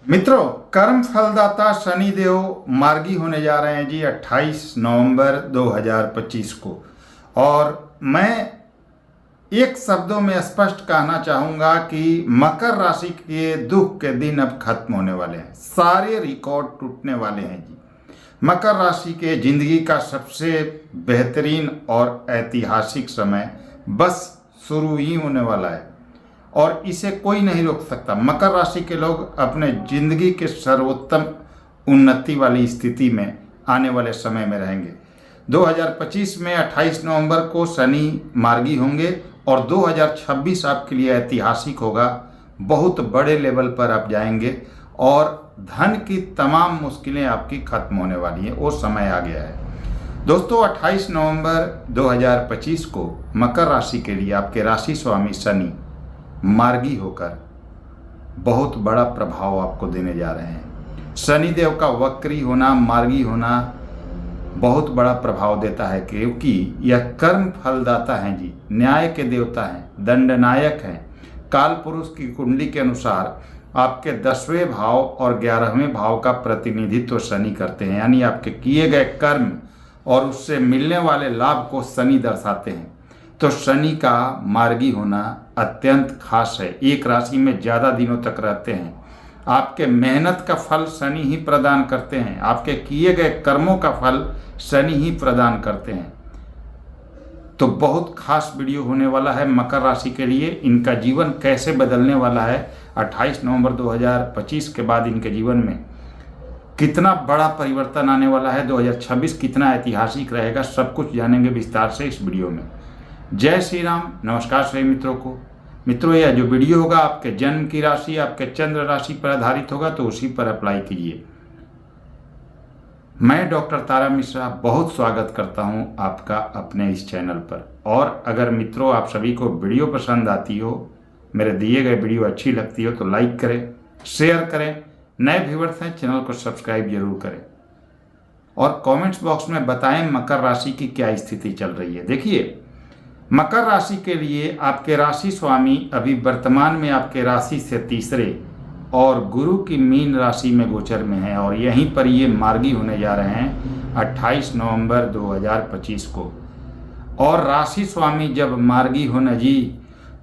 मित्रों, कर्म फलदाता शनिदेव मार्गी होने जा रहे हैं जी 28 नवंबर 2025 को। और मैं एक शब्दों में स्पष्ट कहना चाहूँगा कि मकर राशि के दुख के दिन अब खत्म होने वाले हैं। सारे रिकॉर्ड टूटने वाले हैं जी। मकर राशि के जिंदगी का सबसे बेहतरीन और ऐतिहासिक समय बस शुरू ही होने वाला है और इसे कोई नहीं रोक सकता। मकर राशि के लोग अपने जिंदगी के सर्वोत्तम उन्नति वाली स्थिति में आने वाले समय में रहेंगे। 2025 में 28 नवंबर को शनि मार्गी होंगे और 2026 आपके लिए ऐतिहासिक होगा। बहुत बड़े लेवल पर आप जाएंगे और धन की तमाम मुश्किलें आपकी खत्म होने वाली हैं। वो समय आ गया है दोस्तों। 28 नवंबर 2025 को मकर राशि के लिए आपके राशि स्वामी शनि मार्गी होकर बहुत बड़ा प्रभाव आपको देने जा रहे हैं। शनिदेव का वक्री होना, मार्गी होना बहुत बड़ा प्रभाव देता है क्योंकि यह कर्म फलदाता हैं जी, न्याय के देवता हैं, दंडनायक हैं। काल पुरुष की कुंडली के अनुसार आपके 10वें भाव और 11वें भाव का प्रतिनिधित्व शनि करते हैं, यानी आपके किए गए कर्म और उससे मिलने वाले लाभ को शनि दर्शाते हैं। तो शनि का मार्गी होना अत्यंत खास है। एक राशि में ज़्यादा दिनों तक रहते हैं। आपके मेहनत का फल शनि ही प्रदान करते हैं। आपके किए गए कर्मों का फल शनि ही प्रदान करते हैं। तो बहुत खास वीडियो होने वाला है मकर राशि के लिए। इनका जीवन कैसे बदलने वाला है 28 नवंबर 2025 के बाद, इनके जीवन में कितना बड़ा परिवर्तन आने वाला है, 2026 कितना ऐतिहासिक रहेगा, सब कुछ जानेंगे विस्तार से इस वीडियो में। जय श्री राम। नमस्कार सभी मित्रों को। मित्रों, यह जो वीडियो होगा आपके जन्म की राशि, आपके चंद्र राशि पर आधारित होगा, तो उसी पर अप्लाई कीजिए। मैं डॉक्टर तारा मिश्रा बहुत स्वागत करता हूं आपका अपने इस चैनल पर। और अगर मित्रों आप सभी को वीडियो पसंद आती हो, मेरे दिए गए वीडियो अच्छी लगती हो, तो लाइक करें, शेयर करें। नए व्यूअर्स हैं चैनल को सब्सक्राइब जरूर करें और कमेंट्स बॉक्स में बताएं मकर राशि की क्या स्थिति चल रही है। देखिए, मकर राशि के लिए आपके राशि स्वामी अभी वर्तमान में आपके राशि से तीसरे और गुरु की मीन राशि में गोचर में है और यहीं पर ये मार्गी होने जा रहे हैं 28 नवंबर 2025 को। और राशि स्वामी जब मार्गी होने जी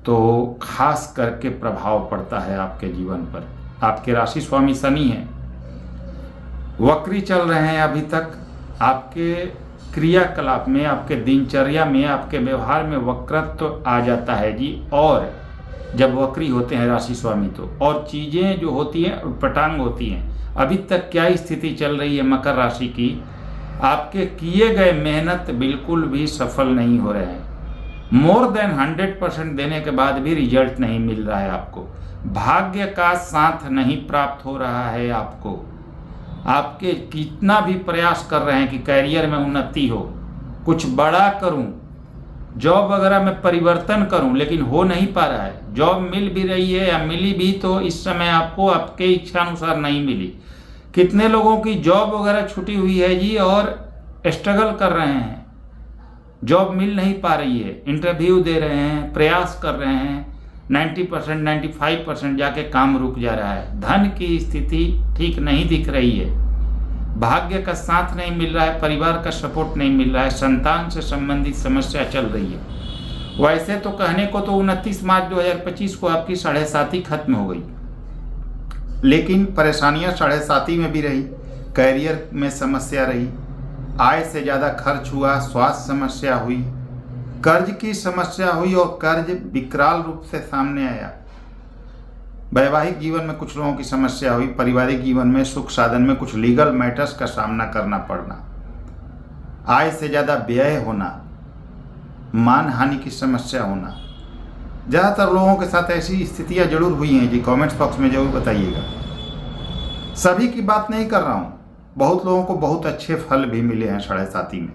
तो खास करके प्रभाव पड़ता है आपके जीवन पर। आपके राशि स्वामी शनि हैं, वक्री चल रहे हैं अभी तक। आपके क्रियाकलाप में, आपके दिनचर्या में, आपके व्यवहार में वक्रत्व आ जाता है जी। और जब वक्री होते हैं राशि स्वामी तो और चीज़ें जो होती हैं उटपटांग होती हैं। अभी तक क्या स्थिति चल रही है मकर राशि की, आपके किए गए मेहनत बिल्कुल भी सफल नहीं हो रहे हैं। मोर देन 100% देने के बाद भी रिजल्ट नहीं मिल रहा है आपको। भाग्य का साथ नहीं प्राप्त हो रहा है आपको। आपके कितना भी प्रयास कर रहे हैं कि करियर में उन्नति हो, कुछ बड़ा करूं, जॉब वगैरह में परिवर्तन करूं, लेकिन हो नहीं पा रहा है। जॉब मिल भी रही है या मिली भी तो इस समय आपको आपके इच्छा अनुसार नहीं मिली। कितने लोगों की जॉब वगैरह छूटी हुई है जी और स्ट्रगल कर रहे हैं, जॉब मिल नहीं पा रही है, इंटरव्यू दे रहे हैं, प्रयास कर रहे हैं, 90% 95% जाके काम रुक जा रहा है। धन की स्थिति ठीक नहीं दिख रही है, भाग्य का साथ नहीं मिल रहा है, परिवार का सपोर्ट नहीं मिल रहा है, संतान से संबंधित समस्या चल रही है। वैसे तो कहने को तो 29 मार्च 2025 को आपकी 7.5 खत्म हो गई, लेकिन परेशानियां 7.5 में भी रही। कैरियर में समस्या रही, आय से ज़्यादा खर्च हुआ, स्वास्थ्य समस्या हुई, कर्ज की समस्या हुई और कर्ज विकराल रूप से सामने आया। वैवाहिक जीवन में कुछ लोगों की समस्या हुई, पारिवारिक जीवन में, सुख साधन में कुछ लीगल मैटर्स का सामना करना पड़ना, आय से ज़्यादा व्यय होना, मान हानि की समस्या होना। ज़्यादातर लोगों के साथ ऐसी स्थितियां जरूर हुई हैं जी। कमेंट्स बॉक्स में जरूर बताइएगा। सभी की बात नहीं कर रहा हूँ, बहुत लोगों को बहुत अच्छे फल भी मिले हैं 7.5 में,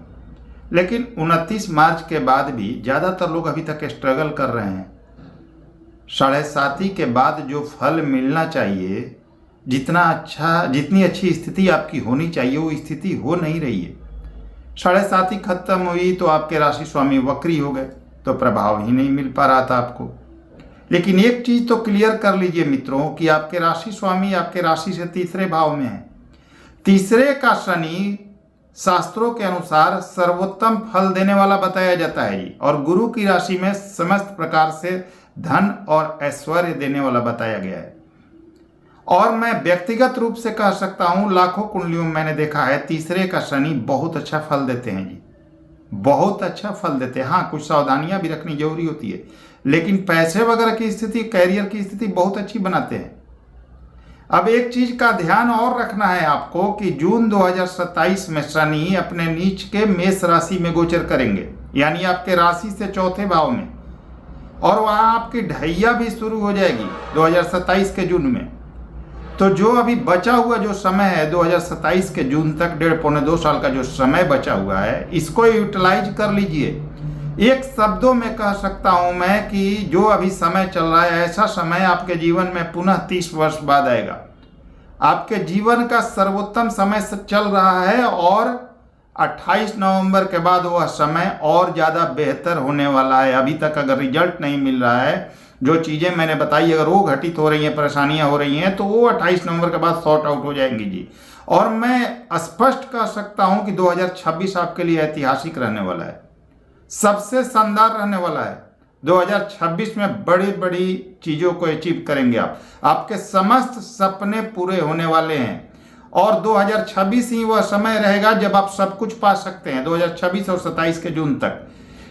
लेकिन 29 मार्च के बाद भी ज़्यादातर लोग अभी तक स्ट्रगल कर रहे हैं। 7.5 के बाद जो फल मिलना चाहिए, जितनी अच्छी स्थिति आपकी होनी चाहिए, वो स्थिति हो नहीं रही है। 7.5 खत्म हुई तो आपके राशि स्वामी वक्री हो गए, तो प्रभाव ही नहीं मिल पा रहा था आपको। लेकिन एक चीज तो क्लियर कर लीजिए मित्रों कि आपके राशि स्वामी आपके राशि से तीसरे भाव में है। तीसरे का शनि शास्त्रों के अनुसार सर्वोत्तम फल देने वाला बताया जाता है जी, और गुरु की राशि में समस्त प्रकार से धन और ऐश्वर्य देने वाला बताया गया है। और मैं व्यक्तिगत रूप से कह सकता हूं, लाखों कुंडलियों में मैंने देखा है तीसरे का शनि बहुत अच्छा फल देते हैं जी, बहुत अच्छा फल देते हैं। हाँ, कुछ सावधानियां भी रखनी जरूरी होती है, लेकिन पैसे वगैरह की स्थिति, कैरियर की स्थिति बहुत अच्छी बनाते हैं। अब एक चीज का ध्यान और रखना है आपको कि जून 2027 में शनि अपने नीच के मेष राशि में गोचर करेंगे, यानी आपके राशि से चौथे भाव में, और वहां आपकी ढैया भी शुरू हो जाएगी 2027 के जून में। तो जो अभी बचा हुआ जो समय है 2027 के जून तक, 1.5-2 साल का जो समय बचा हुआ है, इसको यूटिलाइज कर लीजिए। एक शब्दों में कह सकता हूं मैं कि जो अभी समय चल रहा है, ऐसा समय आपके जीवन में पुनः 30 वर्ष बाद आएगा। आपके जीवन का सर्वोत्तम समय चल रहा है, और 28 नवंबर के बाद वह समय और ज़्यादा बेहतर होने वाला है। अभी तक अगर रिजल्ट नहीं मिल रहा है, जो चीज़ें मैंने बताई अगर वो घटित हो रही हैं, परेशानियां हो रही हैं, तो वो 28 नवंबर के बाद सॉर्ट आउट हो जाएंगी जी। और मैं स्पष्ट कह सकता हूं कि 2026 आपके लिए ऐतिहासिक रहने वाला है, सबसे शानदार रहने वाला है। 2026 में बड़ी बड़ी चीज़ों को अचीव करेंगे आप, आपके समस्त सपने पूरे होने वाले हैं। और 2026 ही वह समय रहेगा जब आप सब कुछ पा सकते हैं, 2026 और 27 के जून तक।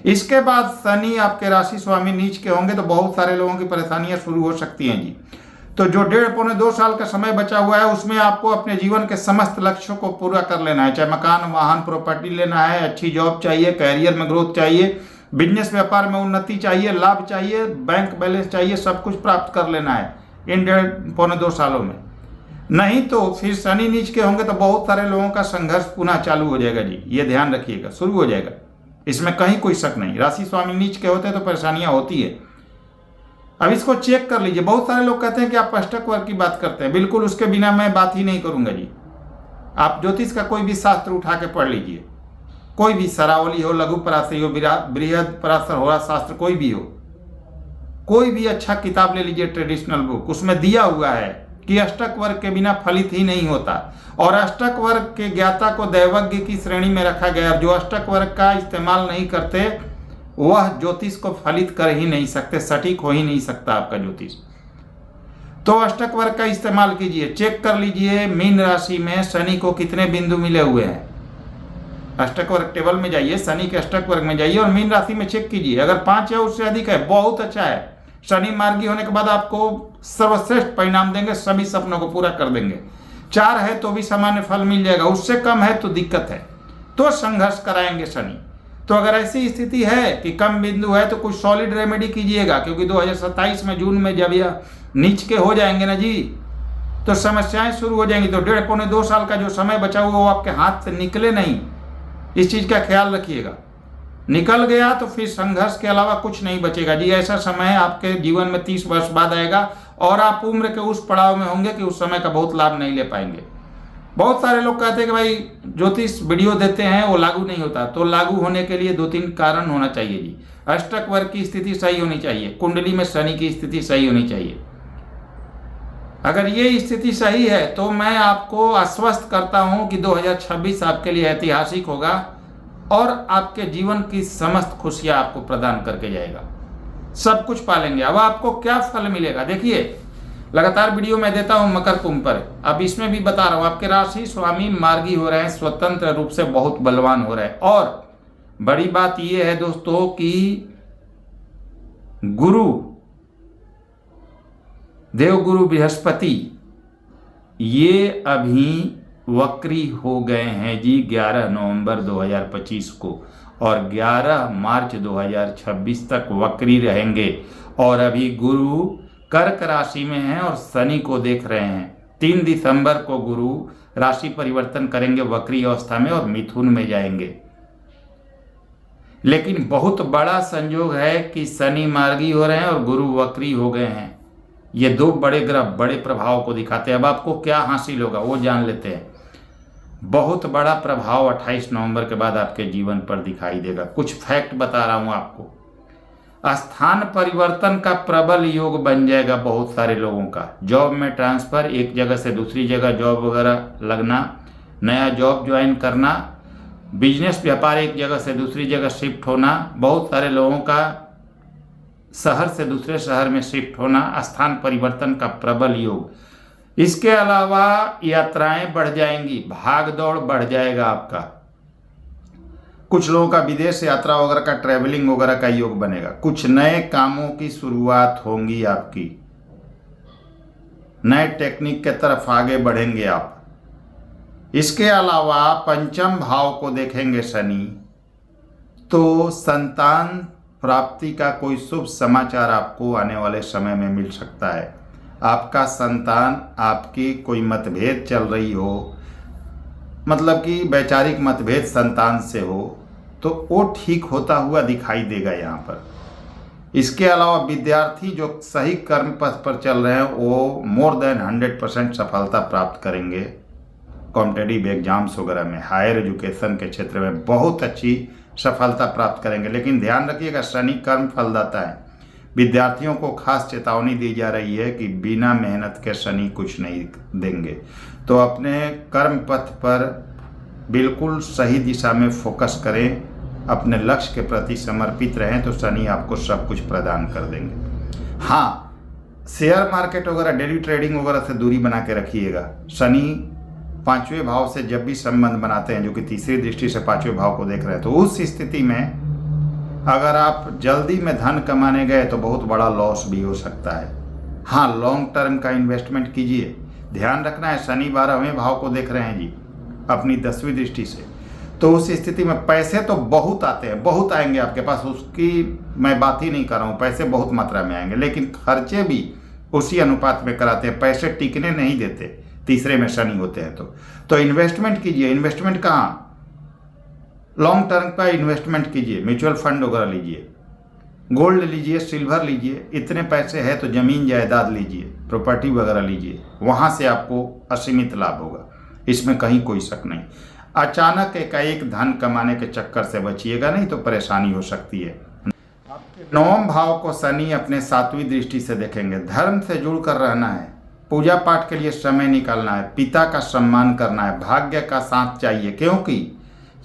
इसके बाद शनि आपके राशि स्वामी नीच के होंगे, तो बहुत सारे लोगों की परेशानियां शुरू हो सकती हैं जी। तो जो 1.5-2 साल का समय बचा हुआ है, उसमें आपको अपने जीवन के समस्त लक्ष्यों को पूरा कर लेना है। चाहे मकान, वाहन, प्रॉपर्टी लेना है, अच्छी जॉब चाहिए, कैरियर में ग्रोथ चाहिए, बिजनेस व्यापार में उन्नति चाहिए, लाभ चाहिए, बैंक बैलेंस चाहिए, सब कुछ प्राप्त कर लेना है इन 1.5-2 सालों में। नहीं तो फिर शनि नीच के होंगे तो बहुत सारे लोगों का संघर्ष पुनः चालू हो जाएगा जी, ये ध्यान रखिएगा, शुरू हो जाएगा, इसमें कहीं कोई शक नहीं। राशि स्वामी नीच के होते हैं तो परेशानियां होती है। अब इसको चेक कर लीजिए। बहुत सारे लोग कहते हैं कि आप अष्टक वर्ग की बात करते हैं, बिल्कुल उसके बिना मैं बात ही नहीं करूंगा जी। आप ज्योतिष का कोई भी शास्त्र उठा के पढ़ लीजिए, कोई भी, सरावली हो, लघु पराशरी हो, बृहद पराशर हो, शास्त्र कोई भी हो, कोई भी अच्छा किताब ले लीजिए, ट्रेडिशनल बुक, उसमें दिया हुआ है कि अष्टक वर्ग के बिना फलित ही नहीं होता। और अष्टक वर्ग के ज्ञाता को दैवज्ञ की श्रेणी में रखा गया। जो अष्टक वर्ग का इस्तेमाल नहीं करते वह ज्योतिष को फलित कर ही नहीं सकते, सटीक हो ही नहीं सकता आपका ज्योतिष। तो अष्टक वर्ग का इस्तेमाल कीजिए। चेक कर लीजिए मीन राशि में शनि को कितने बिंदु मिले हुए हैं। अष्टक वर्ग टेबल में जाइए, शनि के अष्टक वर्ग में जाइए और मीन राशि में चेक कीजिए। अगर 5 या उससे अधिक है, बहुत अच्छा है। शनि मार्गी होने के बाद आपको सर्वश्रेष्ठ परिणाम देंगे, सभी सपनों को पूरा कर देंगे। 4 है तो भी सामान्य फल मिल जाएगा, उससे कम है तो दिक्कत है, तो संघर्ष कराएंगे शनि। तो अगर ऐसी स्थिति है कि कम बिंदु है तो कुछ सॉलिड रेमेडी कीजिएगा, क्योंकि 2027 में जून में जब यह नीच के हो जाएंगे ना जी, तो समस्याएं शुरू हो जाएंगी। तो 1.5-2 साल का जो समय बचा हुआ वो आपके हाथ से निकले नहीं, इस चीज का ख्याल रखिएगा। निकल गया तो फिर संघर्ष के अलावा कुछ नहीं बचेगा जी। ऐसा समय आपके जीवन में 30 वर्ष बाद आएगा और आप उम्र के उस पड़ाव में होंगे कि उस समय का बहुत लाभ नहीं ले पाएंगे। बहुत सारे लोग कहते हैं कि भाई ज्योतिष वीडियो देते हैं वो लागू नहीं होता, तो लागू होने के लिए 2-3 कारण होना चाहिए जी। अष्टक वर्ग की स्थिति सही होनी चाहिए, कुंडली में शनि की स्थिति सही होनी चाहिए। अगर ये स्थिति सही है तो मैं आपको आश्वस्त करता हूं कि 2026 आपके लिए ऐतिहासिक होगा और आपके जीवन की समस्त खुशियां आपको प्रदान करके जाएगा, सब कुछ पालेंगे। अब आपको क्या फल मिलेगा, देखिए लगातार वीडियो मैं देता हूं मकर कुंभ पर, अब इसमें भी बता रहा हूं आपके राशि स्वामी मार्गी हो रहे हैं, स्वतंत्र रूप से बहुत बलवान हो रहे हैं। और बड़ी बात यह है दोस्तों कि गुरु, देवगुरु बृहस्पति ये अभी वक्री हो गए हैं जी 11 नवंबर 2025 को, और 11 मार्च 2026 तक वक्री रहेंगे। और अभी गुरु कर्क राशि में हैं और शनि को देख रहे हैं। 3 दिसंबर को गुरु राशि परिवर्तन करेंगे वक्री अवस्था में और मिथुन में जाएंगे। लेकिन बहुत बड़ा संयोग है कि शनि मार्गी हो रहे हैं और गुरु वक्री हो गए हैं। ये 2 बड़े ग्रह बड़े प्रभाव को दिखाते हैं। अब आपको क्या हासिल होगा वो जान लेते हैं। बहुत बड़ा प्रभाव 28 नवंबर के बाद आपके जीवन पर दिखाई देगा। कुछ फैक्ट बता रहा हूं आपको। स्थान परिवर्तन का प्रबल योग बन जाएगा बहुत सारे लोगों का। जॉब में ट्रांसफ़र, एक जगह से दूसरी जगह जॉब वगैरह लगना, नया जॉब ज्वाइन करना, बिजनेस व्यापार एक जगह से दूसरी जगह शिफ्ट होना, बहुत सारे लोगों का शहर से दूसरे शहर में शिफ्ट होना, स्थान परिवर्तन का प्रबल योग। इसके अलावा यात्राएं बढ़ जाएंगी, भाग दौड़ बढ़ जाएगा आपका। कुछ लोगों का विदेश यात्रा वगैरह का, ट्रैवलिंग वगैरह का योग बनेगा। कुछ नए कामों की शुरुआत होंगी आपकी, नए टेक्निक के तरफ आगे बढ़ेंगे आप। इसके अलावा पंचम भाव को देखेंगे शनि, तो संतान प्राप्ति का कोई शुभ समाचार आपको आने वाले समय में मिल सकता है। आपका संतान, आपकी कोई मतभेद चल रही हो, मतलब कि वैचारिक मतभेद संतान से हो, तो वो ठीक होता हुआ दिखाई देगा यहाँ पर। इसके अलावा विद्यार्थी जो सही कर्म पथ पर चल रहे हैं वो मोर देन 100% सफलता प्राप्त करेंगे। कॉम्पिटिटिव एग्जाम्स वगैरह में, हायर एजुकेशन के क्षेत्र में बहुत अच्छी सफलता प्राप्त करेंगे। लेकिन ध्यान रखिएगा, शनि कर्म फलदाता है। विद्यार्थियों को खास चेतावनी दी जा रही है कि बिना मेहनत के शनि कुछ नहीं देंगे। तो अपने कर्म पथ पर बिल्कुल सही दिशा में फोकस करें, अपने लक्ष्य के प्रति समर्पित रहें, तो शनि आपको सब कुछ प्रदान कर देंगे। हाँ, शेयर मार्केट वगैरह, डेली ट्रेडिंग वगैरह से दूरी बना के रखिएगा। शनि 5वें भाव से जब भी संबंध बनाते हैं, जो कि तीसरी दृष्टि से 5वें भाव को देख रहे हैं, तो उस स्थिति में अगर आप जल्दी में धन कमाने गए तो बहुत बड़ा लॉस भी हो सकता है। हाँ, लॉन्ग टर्म का इन्वेस्टमेंट कीजिए। ध्यान रखना है, शनि 12वें भाव को देख रहे हैं जी अपनी 10वीं दृष्टि से, तो उस स्थिति में पैसे तो बहुत आते हैं, बहुत आएंगे आपके पास, उसकी मैं बात ही नहीं कर रहा हूँ। पैसे बहुत मात्रा में आएंगे, लेकिन खर्चे भी उसी अनुपात में कराते हैं। पैसे टिकने नहीं देते तीसरे में शनि होते हैं। तो इन्वेस्टमेंट कीजिए। इन्वेस्टमेंट कहाँ? लॉन्ग टर्म का इन्वेस्टमेंट कीजिए, म्यूचुअल फंड वगैरह लीजिए, गोल्ड लीजिए, सिल्वर लीजिए। इतने पैसे है तो ज़मीन जायदाद लीजिए, प्रॉपर्टी वगैरह लीजिए, वहाँ से आपको असीमित लाभ होगा, इसमें कहीं कोई शक नहीं। अचानक एकाएक धन कमाने के चक्कर से बचिएगा, नहीं तो परेशानी हो सकती है। आपके 9वें भाव को शनि अपने 7वीं दृष्टि से देखेंगे। धर्म से जुड़कर रहना है, पूजा पाठ के लिए समय निकालना है, पिता का सम्मान करना है, भाग्य का साथ चाहिए, क्योंकि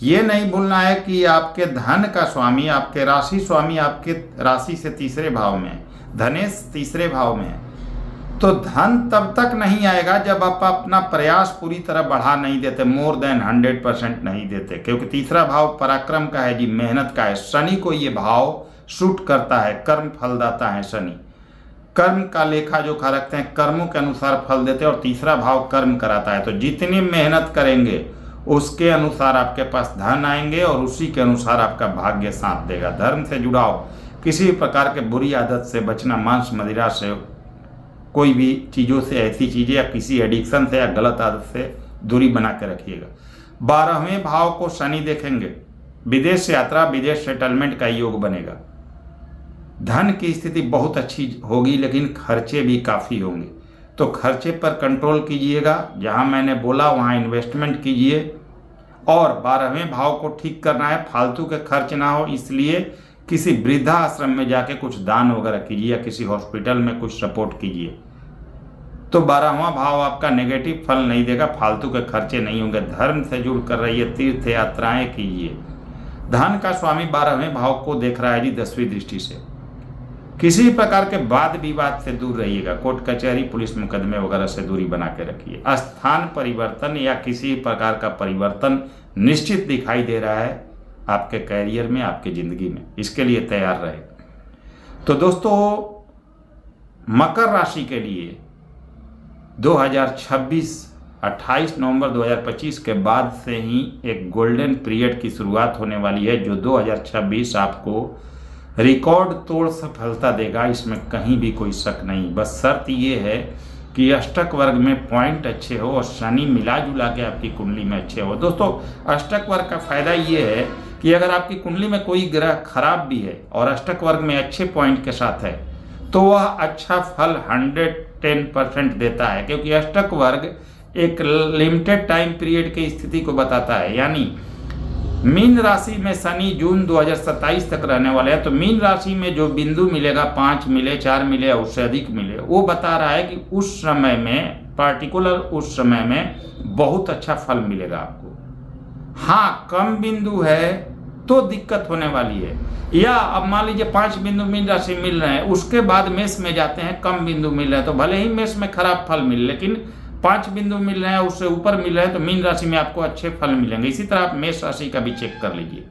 ये नहीं भूलना है कि आपके धन का स्वामी, आपके राशि स्वामी आपके राशि से तीसरे भाव में है, धनेश तीसरे भाव में है। तो धन तब तक नहीं आएगा जब आप अपना प्रयास पूरी तरह बढ़ा नहीं देते, मोर देन 100% नहीं देते, क्योंकि तीसरा भाव पराक्रम का है जी, मेहनत का है। शनि को ये भाव सूट करता है, कर्म फलदाता है शनि। कर्म का लेखा जोखा रखते हैं, कर्मों के अनुसार फल देते हैं, और तीसरा भाव कर्म कराता है। तो जितनी मेहनत करेंगे उसके अनुसार आपके पास धन आएंगे, और उसी के अनुसार आपका भाग्य साथ देगा। धर्म से जुड़ाव, किसी प्रकार के बुरी आदत से बचना, मांस मदिरा से, कोई भी चीज़ों से, ऐसी चीज़ें या किसी एडिक्शन से या गलत आदत से दूरी बना के रखिएगा। 12वें भाव को शनि देखेंगे। विदेश यात्रा, विदेश सेटलमेंट का योग बनेगा। धन की स्थिति बहुत अच्छी होगी, लेकिन खर्चे भी काफ़ी होंगे, तो खर्चे पर कंट्रोल कीजिएगा। जहां मैंने बोला वहां इन्वेस्टमेंट कीजिए, और 12वें भाव को ठीक करना है, फालतू के खर्च ना हो, इसलिए किसी वृद्धा आश्रम में जाके कुछ दान वगैरह कीजिए, या किसी हॉस्पिटल में कुछ सपोर्ट कीजिए। तो 12वां भाव आपका नेगेटिव फल नहीं देगा, फालतू के खर्चे नहीं होंगे। धर्म से जुड़ कर रहिए, तीर्थ यात्राएं कीजिए। धन का स्वामी 12वें भाव को देख रहा है जी 10वीं दृष्टि से। किसी प्रकार के वाद विवाद से दूर रहिएगा, कोर्ट कचहरी, पुलिस मुकदमे वगैरह से दूरी बना के रखिए। स्थान परिवर्तन या किसी प्रकार का परिवर्तन निश्चित दिखाई दे रहा है आपके कैरियर में, आपके ज़िंदगी में, इसके लिए तैयार रहे। तो दोस्तों, मकर राशि के लिए 2026 28 नवंबर 2025 के बाद से ही एक गोल्डन पीरियड की शुरुआत होने वाली है, जो 2026 आपको रिकॉर्ड तोड़ सफलता देगा, इसमें कहीं भी कोई शक नहीं। बस शर्त ये है कि अष्टक वर्ग में पॉइंट अच्छे हो और शनि मिला जुला के आपकी कुंडली में अच्छे हो। दोस्तों, अष्टक वर्ग का फायदा ये है कि अगर आपकी कुंडली में कोई ग्रह खराब भी है और अष्टक वर्ग में अच्छे पॉइंट के साथ है, तो वह अच्छा फल 110% देता है, क्योंकि अष्टक वर्ग एक लिमिटेड टाइम पीरियड की स्थिति को बताता है। यानी मीन राशि में शनि जून 2027 तक रहने वाले हैं। तो मीन राशि में जो बिंदु मिलेगा, 5 मिले, 4 मिले या उससे अधिक मिले, वो बता रहा है कि उस समय में, पर्टिकुलर उस समय में बहुत अच्छा फल मिलेगा आपको। हाँ, कम बिंदु है तो दिक्कत होने वाली है, या अब मान लीजिए 5 बिंदु मीन राशि मिल रहे हैं, उसके बाद मेष में जाते हैं, कम बिंदु मिल रहे हैं, तो भले ही मेष में खराब फल मिले, लेकिन 5 बिंदु मिल रहे हैं, उससे ऊपर मिल रहे हैं, तो मीन राशि में आपको अच्छे फल मिलेंगे। इसी तरह आप मेष राशि का भी चेक कर लीजिए।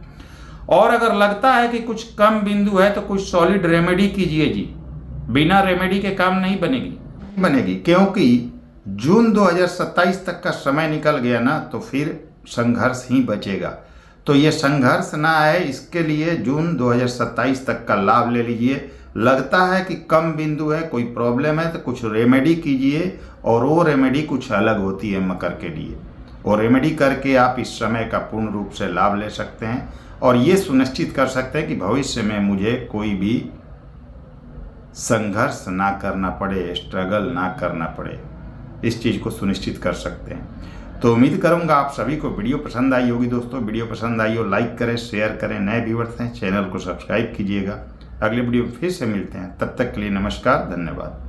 और अगर लगता है कि कुछ कम बिंदु है तो कुछ सॉलिड रेमेडी कीजिए जी। बिना रेमेडी के काम नहीं बनेगी, क्योंकि जून 2027 तक का समय निकल गया ना, तो फिर संघर्ष ही बचेगा। तो ये संघर्ष ना आए, इसके लिए जून 2027 तक का लाभ ले लीजिए। लगता है कि कम बिंदु है, कोई प्रॉब्लम है, तो कुछ रेमेडी कीजिए, और वो रेमेडी कुछ अलग होती है मकर के लिए। और रेमेडी करके आप इस समय का पूर्ण रूप से लाभ ले सकते हैं, और ये सुनिश्चित कर सकते हैं कि भविष्य में मुझे कोई भी संघर्ष ना करना पड़े, स्ट्रगल ना करना पड़े। इस चीज़ को सुनिश्चित कर सकते हैं। तो उम्मीद करूंगा आप सभी को वीडियो पसंद आई होगी। दोस्तों, वीडियो पसंद आई हो लाइक करें, शेयर करें, नए व्यूअर्स हैं चैनल को सब्सक्राइब कीजिएगा। अगले वीडियो में फिर से मिलते हैं, तब तक के लिए नमस्कार, धन्यवाद।